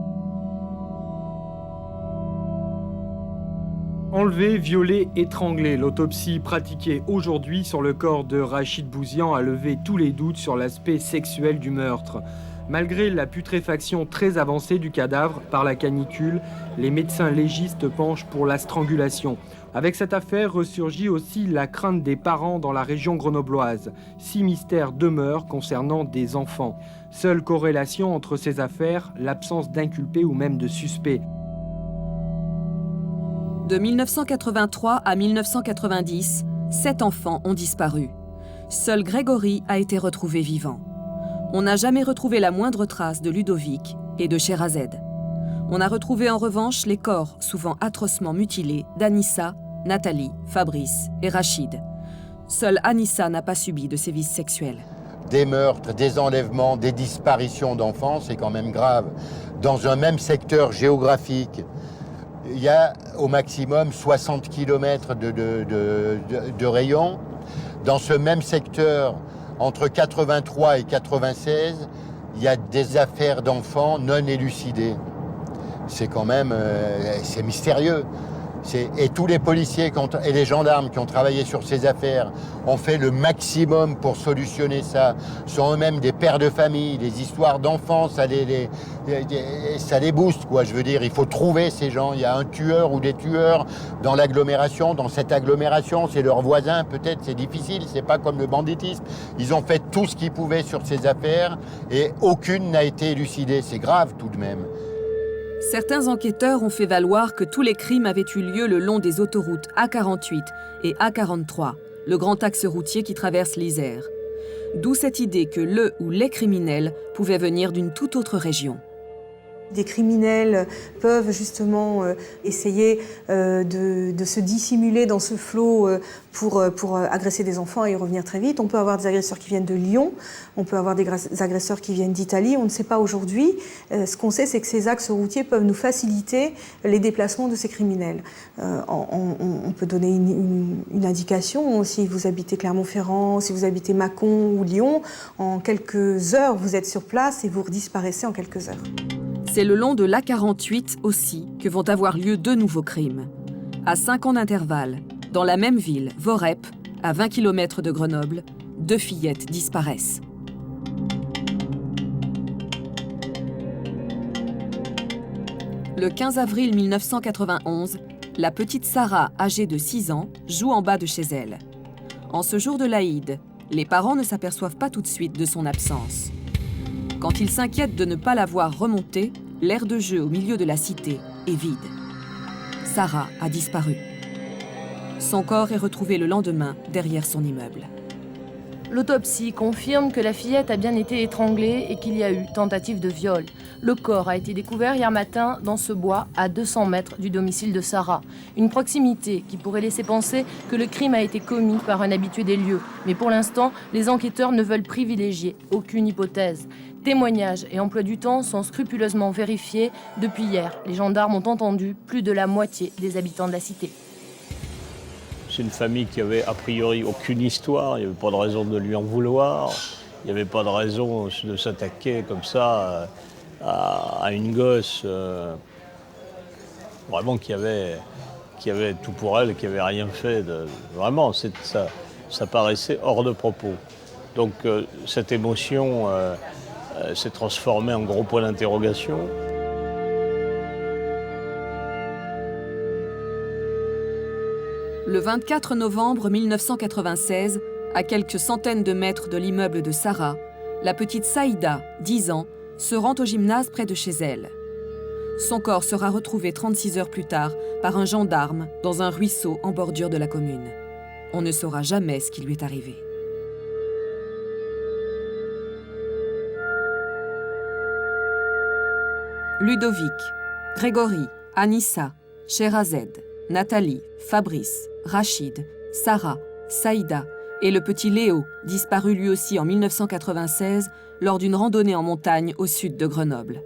Speaker 23: Enlevé, violé, étranglé, l'autopsie pratiquée aujourd'hui sur le corps de Rachid Bouzian a levé tous les doutes sur l'aspect sexuel du meurtre. Malgré la putréfaction très avancée du cadavre par la canicule, les médecins légistes penchent pour la strangulation. Avec cette affaire ressurgit aussi la crainte des parents dans la région grenobloise. 6 mystères demeurent concernant des enfants. Seule corrélation entre ces affaires, l'absence d'inculpés ou même de suspects.
Speaker 8: De 1983 à 1990, 7 enfants ont disparu. Seul Grégory a été retrouvé vivant. On n'a jamais retrouvé la moindre trace de Ludovic et de Sherazade. On a retrouvé en revanche les corps, souvent atrocement mutilés, d'Anissa, Nathalie, Fabrice et Rachid. Seule Anissa n'a pas subi de sévices sexuels.
Speaker 19: Des meurtres, des enlèvements, des disparitions d'enfants, c'est quand même grave. Dans un même secteur géographique, il y a au maximum 60 km de rayon. Dans ce même secteur, entre 83 et 96, il y a des affaires d'enfants non élucidées. C'est quand même c'est mystérieux. Et tous les policiers et les gendarmes qui ont travaillé sur ces affaires ont fait le maximum pour solutionner ça. Sont eux-mêmes des pères de famille, des histoires d'enfants, ça les booste, quoi. Je veux dire, il faut trouver ces gens. Il y a un tueur ou des tueurs dans l'agglomération. Dans cette agglomération, c'est leurs voisins, peut-être, c'est difficile, c'est pas comme le banditisme. Ils ont fait tout ce qu'ils pouvaient sur ces affaires et aucune n'a été élucidée. C'est grave tout de même.
Speaker 8: Certains enquêteurs ont fait valoir que tous les crimes avaient eu lieu le long des autoroutes A48 et A43, le grand axe routier qui traverse l'Isère. D'où cette idée que le ou les criminels pouvaient venir d'une toute autre région.
Speaker 24: Des criminels peuvent justement essayer de se dissimuler dans ce flot pour agresser des enfants et y revenir très vite. On peut avoir des agresseurs qui viennent de Lyon, on peut avoir des agresseurs qui viennent d'Italie, on ne sait pas aujourd'hui. Ce qu'on sait, c'est que ces axes routiers peuvent nous faciliter les déplacements de ces criminels. On peut donner une indication. Si vous habitez Clermont-Ferrand, si vous habitez Mâcon ou Lyon, en quelques heures, vous êtes sur place et vous disparaissez en quelques heures.
Speaker 8: C'est le long de l'A48 aussi que vont avoir lieu 2 nouveaux crimes. À 5 ans d'intervalle, dans la même ville, Vorep, à 20 km de Grenoble, 2 fillettes disparaissent. Le 15 avril 1991, la petite Sarah, âgée de 6 ans, joue en bas de chez elle. En ce jour de l'Aïd, les parents ne s'aperçoivent pas tout de suite de son absence. Quand ils s'inquiètent de ne pas la voir remonter, l'aire de jeu au milieu de la cité est vide. Sarah a disparu. Son corps est retrouvé le lendemain derrière son immeuble.
Speaker 2: L'autopsie confirme que la fillette a bien été étranglée et qu'il y a eu tentative de viol. Le corps a été découvert hier matin dans ce bois à 200 mètres du domicile de Sarah. Une proximité qui pourrait laisser penser que le crime a été commis par un habitué des lieux. Mais pour l'instant, les enquêteurs ne veulent privilégier aucune hypothèse. Témoignages et emploi du temps sont scrupuleusement vérifiés. Depuis hier, les gendarmes ont entendu plus de la moitié des habitants de la cité.
Speaker 4: C'est une famille qui avait a priori aucune histoire, il n'y avait pas de raison de lui en vouloir, il n'y avait pas de raison de s'attaquer comme ça à une gosse vraiment qui avait tout pour elle et qui n'avait rien fait. Vraiment, ça paraissait hors de propos. Donc cette émotion s'est transformée en gros point d'interrogation.
Speaker 8: Le 24 novembre 1996, à quelques centaines de mètres de l'immeuble de Sarah, la petite Saïda, 10 ans, se rend au gymnase près de chez elle. Son corps sera retrouvé 36 heures plus tard par un gendarme dans un ruisseau en bordure de la commune. On ne saura jamais ce qui lui est arrivé. Ludovic, Grégory, Anissa, Sherazed, Nathalie, Fabrice, Rachid, Sarah, Saïda et le petit Léo, disparu lui aussi en 1996 lors d'une randonnée en montagne au sud de Grenoble.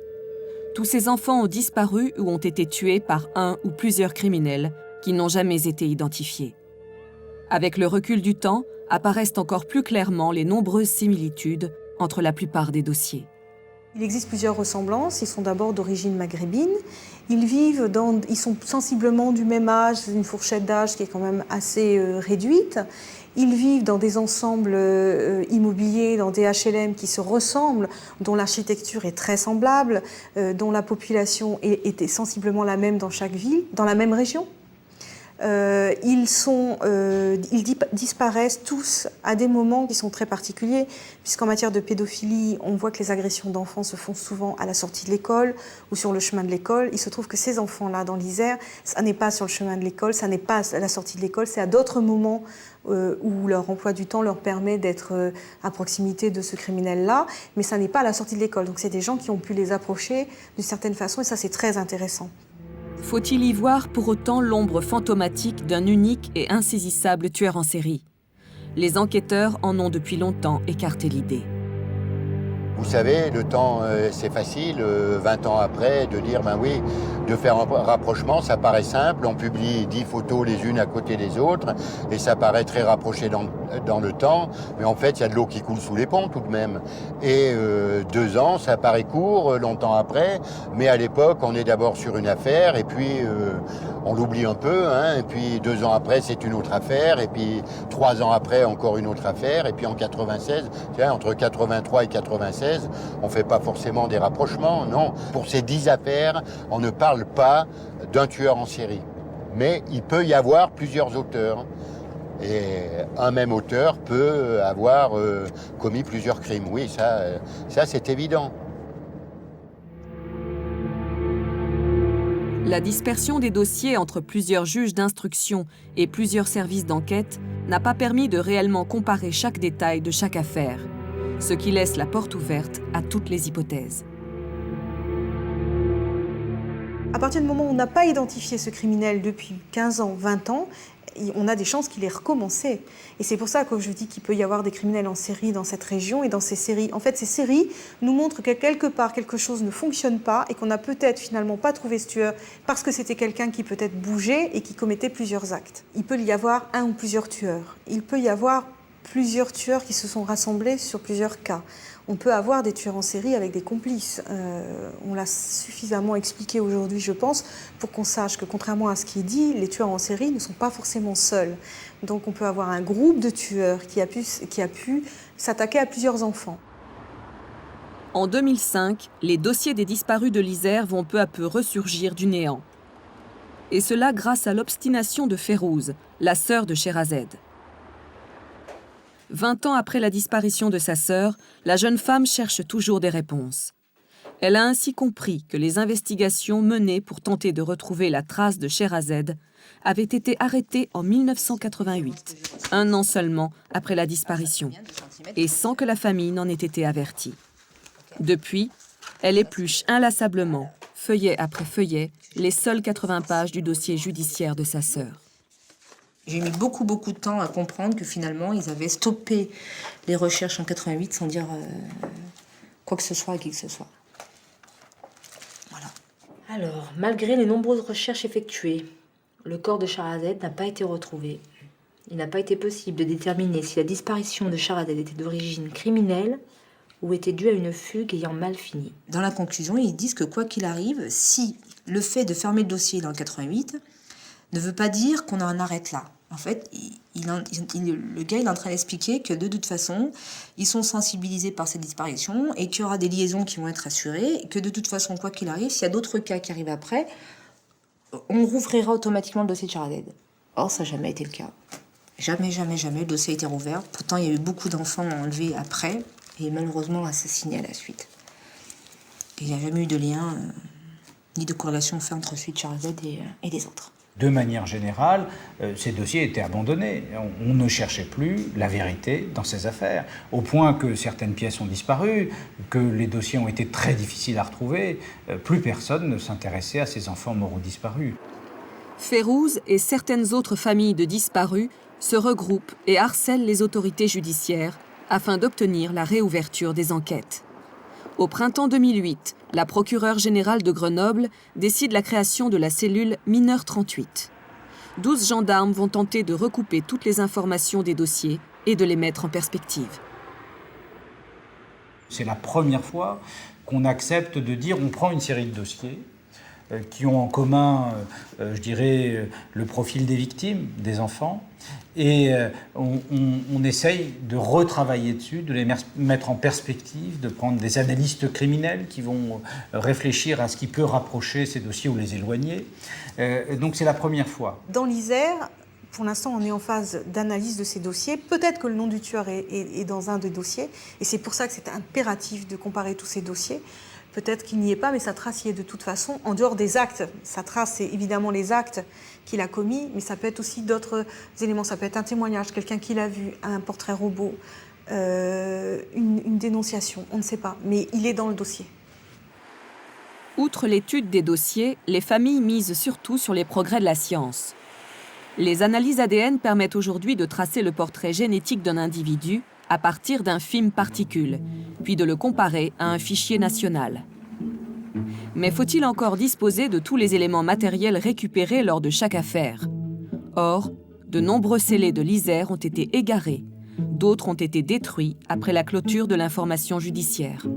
Speaker 8: Tous ces enfants ont disparu ou ont été tués par un ou plusieurs criminels qui n'ont jamais été identifiés. Avec le recul du temps, apparaissent encore plus clairement les nombreuses similitudes entre la plupart des dossiers.
Speaker 24: Il existe plusieurs ressemblances. Ils sont d'abord d'origine maghrébine. Ils sont sensiblement du même âge, une fourchette d'âge qui est quand même assez réduite. Ils vivent dans des ensembles immobiliers, dans des HLM qui se ressemblent, dont l'architecture est très semblable, dont la population est sensiblement la même dans chaque ville, dans la même région. Ils disparaissent tous à des moments qui sont très particuliers, puisqu'en matière de pédophilie, on voit que les agressions d'enfants se font souvent à la sortie de l'école ou sur le chemin de l'école. Il se trouve que ces enfants-là, dans l'Isère, ça n'est pas sur le chemin de l'école, ça n'est pas à la sortie de l'école, c'est à d'autres moments où leur emploi du temps leur permet d'être à proximité de ce criminel-là, mais ça n'est pas à la sortie de l'école. Donc c'est des gens qui ont pu les approcher d'une certaine façon, et ça c'est très intéressant.
Speaker 8: Faut-il y voir pour autant l'ombre fantomatique d'un unique et insaisissable tueur en série? Les enquêteurs en ont depuis longtemps écarté l'idée.
Speaker 19: Vous savez, le temps, c'est facile, 20 ans après, de dire, ben oui, de faire un rapprochement, ça paraît simple. On publie 10 photos les unes à côté des autres, et ça paraît très rapproché dans le temps. Mais en fait, il y a de l'eau qui coule sous les ponts tout de même. Et 2 ans, ça paraît court, longtemps après. Mais à l'époque, on est d'abord sur une affaire, et puis on l'oublie un peu. Hein, et puis 2 ans après, c'est une autre affaire. Et puis 3 ans après, encore une autre affaire. Et puis en 96, entre 83 et 96, on ne fait pas forcément des rapprochements, non. Pour ces 10 affaires, on ne parle pas d'un tueur en série. Mais il peut y avoir plusieurs auteurs. Et un même auteur peut avoir commis plusieurs crimes. Oui, ça c'est évident.
Speaker 8: La dispersion des dossiers entre plusieurs juges d'instruction et plusieurs services d'enquête n'a pas permis de réellement comparer chaque détail de chaque affaire, ce qui laisse la porte ouverte à toutes les hypothèses.
Speaker 24: À partir du moment où on n'a pas identifié ce criminel depuis 15 ans, 20 ans, on a des chances qu'il ait recommencé. Et c'est pour ça que je dis qu'il peut y avoir des criminels en série dans cette région et dans ces séries. En fait, ces séries nous montrent que quelque part, quelque chose ne fonctionne pas et qu'on n'a peut-être finalement pas trouvé ce tueur parce que c'était quelqu'un qui peut-être bougeait et qui commettait plusieurs actes. Il peut y avoir un ou plusieurs tueurs. Il peut y avoir plusieurs tueurs qui se sont rassemblés sur plusieurs cas. On peut avoir des tueurs en série avec des complices. On l'a suffisamment expliqué aujourd'hui, je pense, pour qu'on sache que, contrairement à ce qui est dit, les tueurs en série ne sont pas forcément seuls. Donc on peut avoir un groupe de tueurs qui a pu s'attaquer à plusieurs enfants.
Speaker 8: En 2005, les dossiers des disparus de l'Isère vont peu à peu ressurgir du néant. Et cela grâce à l'obstination de Férouz, la sœur de Sherazed. 20 ans après la disparition de sa sœur, la jeune femme cherche toujours des réponses. Elle a ainsi compris que les investigations menées pour tenter de retrouver la trace de Sherazed avaient été arrêtées en 1988, 1 an seulement après la disparition, et sans que la famille n'en ait été avertie. Depuis, elle épluche inlassablement, feuillet après feuillet, les seules 80 pages du dossier judiciaire de sa sœur.
Speaker 7: J'ai mis beaucoup de temps à comprendre que finalement, ils avaient stoppé les recherches en 88 sans dire quoi que ce soit à qui que ce soit. Voilà. Alors, malgré les nombreuses recherches effectuées, le corps de Sherazed n'a pas été retrouvé. Il n'a pas été possible de déterminer si la disparition de Charazade était d'origine criminelle ou était due à une fugue ayant mal fini. Dans la conclusion, ils disent que quoi qu'il arrive, si le fait de fermer le dossier dans le 88 ne veut pas dire qu'on en arrête là. En fait, le gars il est en train d'expliquer que de toute façon, ils sont sensibilisés par cette disparition et qu'il y aura des liaisons qui vont être assurées, et que de toute façon, quoi qu'il arrive, s'il y a d'autres cas qui arrivent après, on rouvrira automatiquement le dossier de Charazade. Or, ça n'a jamais été le cas. Jamais, jamais, jamais, le dossier a été rouvert. Pourtant, il y a eu beaucoup d'enfants enlevés après et malheureusement assassinés à la suite. Et il n'y a jamais eu de lien ni de corrélation fait entre celui de Charazade et les autres.
Speaker 6: De manière générale, ces dossiers étaient abandonnés. On ne cherchait plus la vérité dans ces affaires, au point que certaines pièces ont disparu, que les dossiers ont été très difficiles à retrouver. Plus personne ne s'intéressait à ces enfants morts ou disparus.
Speaker 8: Férouz et certaines autres familles de disparus se regroupent et harcèlent les autorités judiciaires afin d'obtenir la réouverture des enquêtes. Au printemps 2008, la procureure générale de Grenoble décide la création de la cellule Mineurs 38. 12 gendarmes vont tenter de recouper toutes les informations des dossiers et de les mettre en perspective.
Speaker 6: C'est la première fois qu'on accepte de dire on prend une série de dossiers qui ont en commun, je dirais, le profil des victimes, des enfants, et on essaye de retravailler dessus, de les mettre en perspective, de prendre des analystes criminels qui vont réfléchir à ce qui peut rapprocher ces dossiers ou les éloigner. Donc c'est la première fois.
Speaker 24: Dans l'Isère, pour l'instant, on est en phase d'analyse de ces dossiers. Peut-être que le nom du tueur est dans un des dossiers, et c'est pour ça que c'est impératif de comparer tous ces dossiers. Peut-être qu'il n'y est pas, mais sa trace y est de toute façon, en dehors des actes. Sa trace, c'est évidemment les actes qu'il a commis, mais ça peut être aussi d'autres éléments. Ça peut être un témoignage, quelqu'un qui l'a vu, un portrait robot, une dénonciation, on ne sait pas. Mais il est dans le dossier.
Speaker 8: Outre l'étude des dossiers, les familles misent surtout sur les progrès de la science. Les analyses ADN permettent aujourd'hui de tracer le portrait génétique d'un individu à partir d'infimes particules, puis de le comparer à un fichier national. Mais faut-il encore disposer de tous les éléments matériels récupérés lors de chaque affaire? Or, de nombreux scellés de l'Isère ont été égarés, d'autres ont été détruits après la clôture de l'information judiciaire.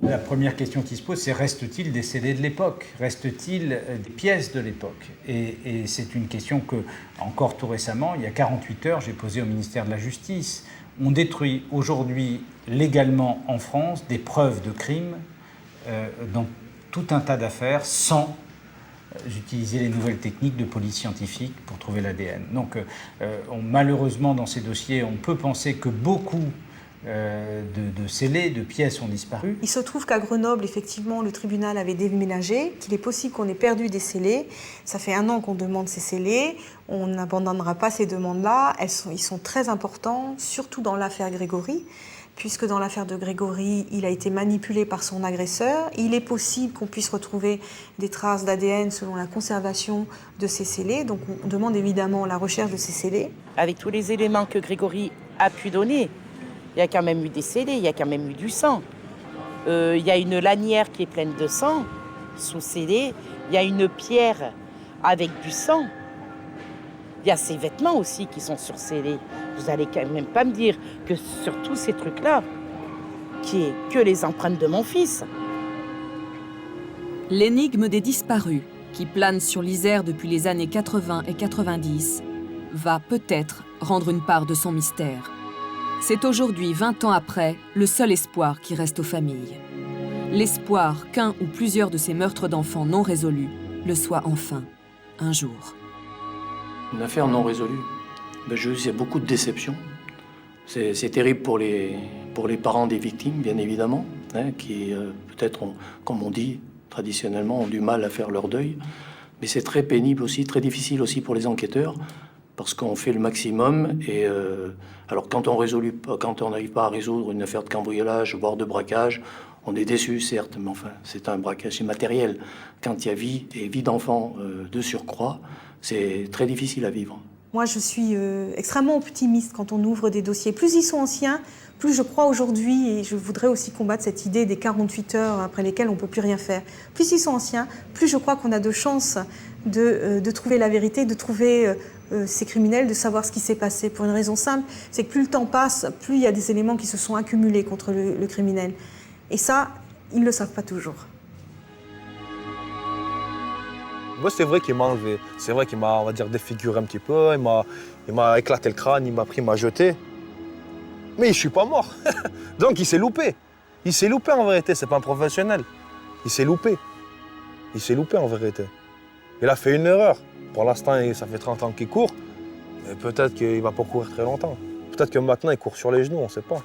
Speaker 6: La première question qui se pose, c'est reste-t-il des scellés de l'époque? Reste-t-il des pièces de l'époque? Et c'est une question que, encore tout récemment, il y a 48 heures, j'ai posée au ministère de la Justice. On détruit aujourd'hui légalement en France des preuves de crimes dans tout un tas d'affaires sans utiliser les nouvelles techniques de police scientifique pour trouver l'ADN. Donc malheureusement, dans ces dossiers, on peut penser que beaucoup de scellés, de pièces ont disparu.
Speaker 24: Il se trouve qu'à Grenoble, effectivement, le tribunal avait déménagé, qu'il est possible qu'on ait perdu des scellés. Ça fait 1 an qu'on demande ces scellés. On n'abandonnera pas ces demandes-là. Ils sont très importants, surtout dans l'affaire Grégory, puisque dans l'affaire de Grégory, il a été manipulé par son agresseur. Il est possible qu'on puisse retrouver des traces d'ADN selon la conservation de ces scellés. Donc on demande évidemment la recherche de ces scellés.
Speaker 14: Avec tous les éléments que Grégory a pu donner, il y a quand même eu des scellés, il y a quand même eu du sang. Il y a une lanière qui est pleine de sang, sous scellé. Il y a une pierre avec du sang. Il y a ces vêtements aussi qui sont surscellés. Vous allez quand même pas me dire que sur tous ces trucs-là, qui est que les empreintes de mon fils.
Speaker 8: L'énigme des disparus, qui plane sur l'Isère depuis les années 80 et 90, va peut-être rendre une part de son mystère. C'est aujourd'hui, 20 ans après, le seul espoir qui reste aux familles. L'espoir qu'un ou plusieurs de ces meurtres d'enfants non résolus le soient enfin, un jour.
Speaker 9: Une affaire non résolue. Il y a beaucoup de déceptions. C'est terrible pour les parents des victimes, bien évidemment, qui peut-être, comme on dit traditionnellement, ont du mal à faire leur deuil. Mais c'est très pénible aussi, très difficile aussi pour les enquêteurs, parce qu'on fait le maximum. Et alors quand on n'arrive pas à résoudre une affaire de cambriolage, voire de braquage, on est déçu, certes, mais enfin, c'est un braquage matériel. Quand il y a vie et vie d'enfant de surcroît, c'est très difficile à vivre.
Speaker 24: Moi, je suis extrêmement optimiste quand on ouvre des dossiers. Plus ils sont anciens, plus je crois aujourd'hui, et je voudrais aussi combattre cette idée des 48 heures après lesquelles on ne peut plus rien faire. Plus ils sont anciens, plus je crois qu'on a de chances de trouver la vérité, de trouver ces criminels de savoir ce qui s'est passé, pour une raison simple, c'est que plus le temps passe, plus il y a des éléments qui se sont accumulés contre le criminel. Et ça, ils ne le savent pas toujours.
Speaker 13: Moi, c'est vrai qu'il m'a enlevé. C'est vrai qu'il m'a, on va dire, défiguré un petit peu. Il m'a éclaté le crâne, il m'a jeté. Mais je suis pas mort. Donc, il s'est loupé. Il s'est loupé, en vérité. C'est pas un professionnel. Il s'est loupé. Il s'est loupé, en vérité. Il a fait une erreur. Pour l'instant, ça fait 30 ans qu'il court. Mais peut-être qu'il va pas courir très longtemps. Peut-être que maintenant, il court sur les genoux, on sait pas.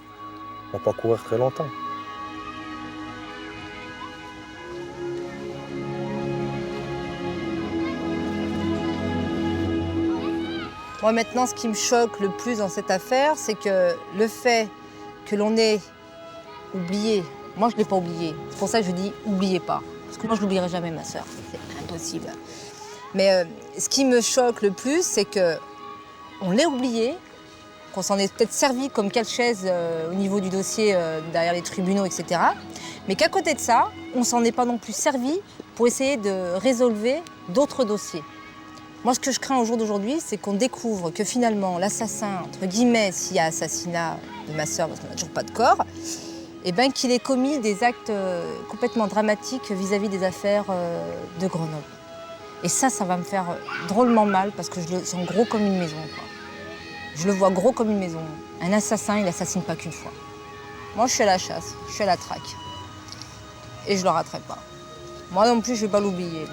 Speaker 13: Il va pas courir très longtemps.
Speaker 7: Moi, maintenant, ce qui me choque le plus dans cette affaire, c'est que le fait que l'on ait oublié, moi, je ne l'ai pas oublié. C'est pour ça que je dis « oubliez pas ». Parce que moi, je n'oublierai jamais ma sœur. C'est impossible. Mais ce qui me choque le plus, c'est qu'on l'ait oublié, qu'on s'en est peut-être servi comme cache-chaise au niveau du dossier derrière les tribunaux, etc. Mais qu'à côté de ça, on ne s'en est pas non plus servi pour essayer de résolver d'autres dossiers. Moi, ce que je crains au jour d'aujourd'hui, c'est qu'on découvre que finalement, l'assassin, entre guillemets, s'il y a assassinat de ma sœur, parce qu'on n'a toujours pas de corps, eh ben, qu'il ait commis des actes complètement dramatiques vis-à-vis des affaires de Grenoble. Et ça va me faire drôlement mal, parce que je le sens gros comme une maison, quoi. Je le vois gros comme une maison. Un assassin, il n'assassine pas qu'une fois. Moi, je suis à la chasse, je suis à la traque. Et je ne le raterai pas. Moi non plus, je ne vais pas l'oublier, lui.